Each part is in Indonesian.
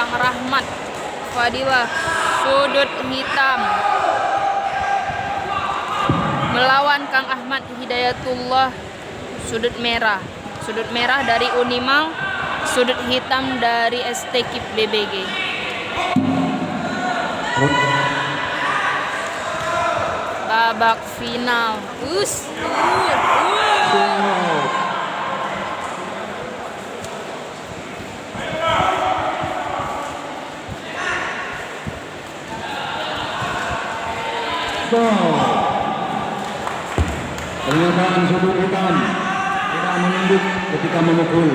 Kang Rahmat Fadilah sudut hitam melawan Kang Ahmad Hidayatullah sudut merah dari Unimal, sudut hitam dari ST KIP BBG. Babak final. Pernyataan sudut hitam tidak menunduk ketika memukul.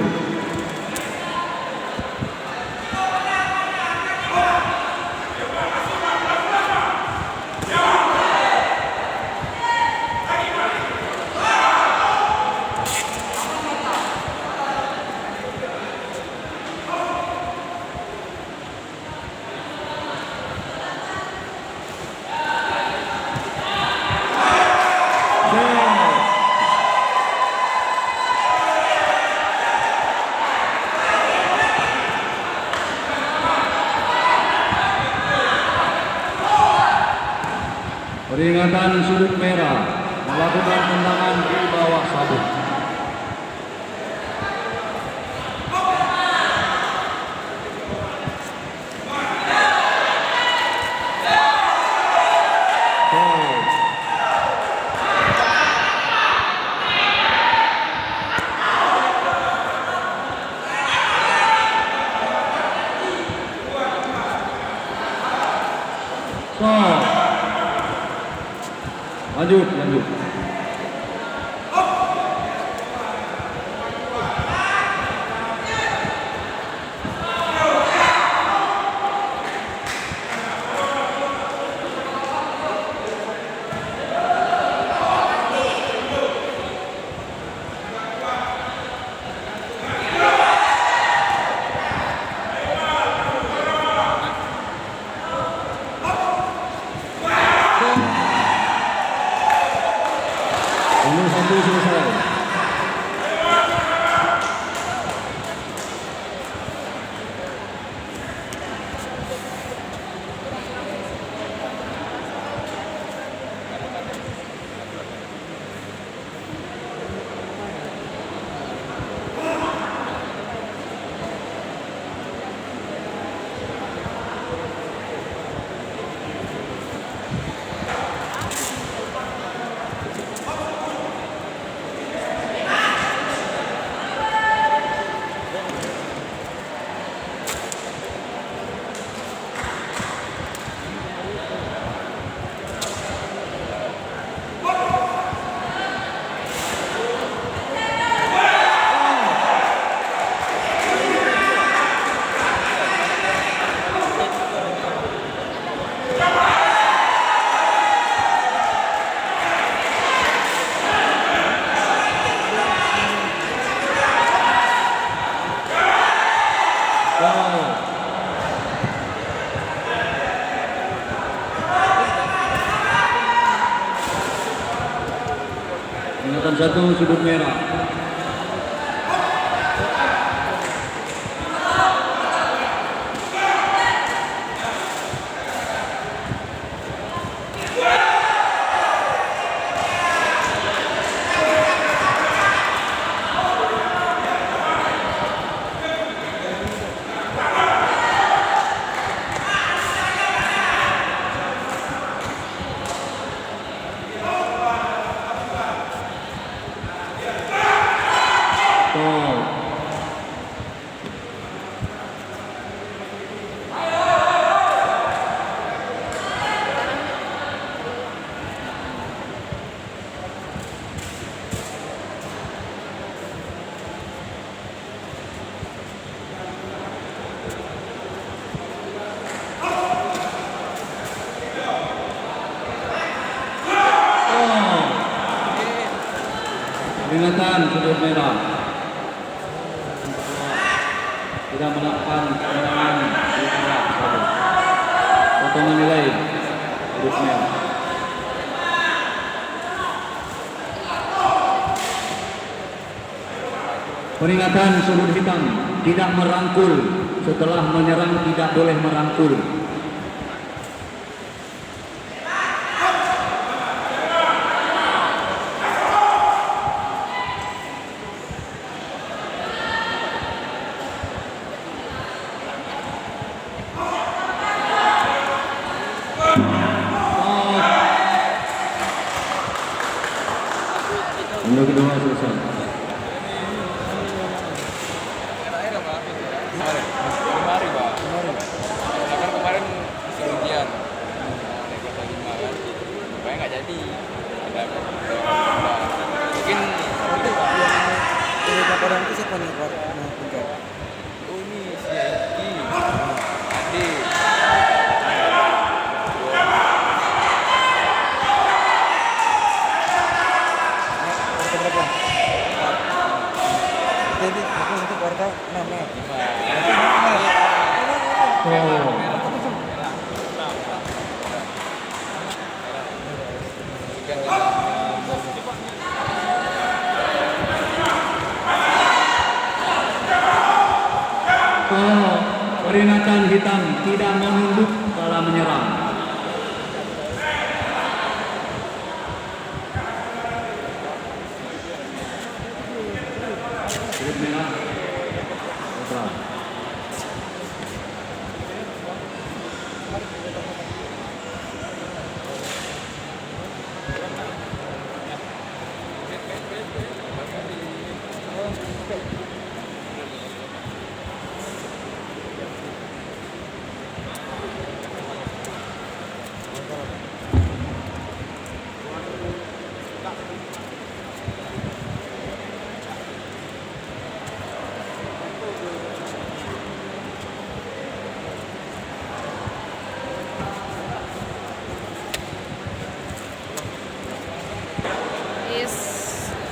Peringatan sudut merah melakukan tendangan di bawah sabuk. Lanjut. Nomor 1 selesai. Peringatan 1 sudut merah. Peringatan sudut merah. Tidak melakukan kemenangan di bawah sabuk. Potongan nilai sudut merah. Peringatan sudut hitam tidak merangkul. Setelah menyerang tidak boleh merangkul. Ronde kedua selesai. Kemarin Pak. Kan kemarin suruh ujian. Naik kelas 5 kan. Supaya nggak jadi. Mungkin Nanti yang laporan itu siapa nih Pak? oh ini si Adi. Adi. Warga berapa? Jadi aku untuk warga 6 ya. Oh. Oh, peringatan hitam tidak menunduk kala menyerang. Sudut merah. Putra.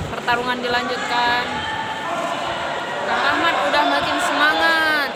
Pertarungan dilanjutkan. Kang Ahmad udah makin semangat.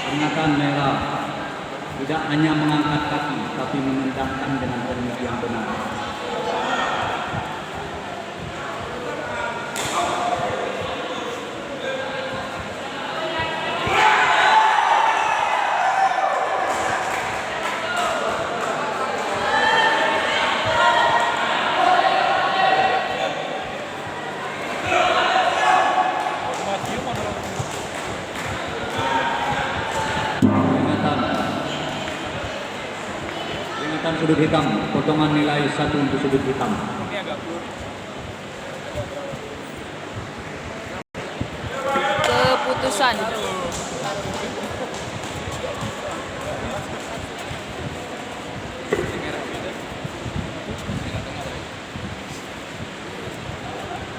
Peringatan merah. Tidak hanya mengangkat kaki, tapi menendangkan dengan teknik yang benar. Peringatan sudut hitam, potongan nilai 1 untuk sudut hitam. ini agak blur. Keputusan.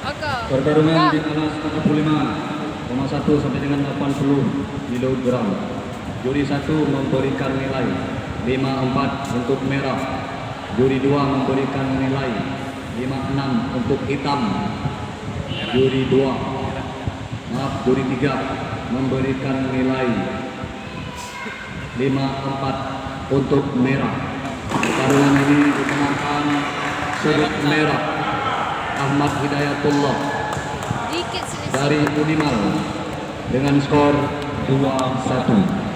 Oke. Pertarungan di alas 45,1 sampai dengan 80 kg. Juri 1 memberikan nilai 54 untuk merah. Juri 2 memberikan nilai 56 untuk hitam. Juri 3 memberikan nilai 54 untuk merah. Pertarungan ini dimenangkan sudut merah Ahmad Hidayatullah Dikit sini. dari Unimal dengan skor 2-1.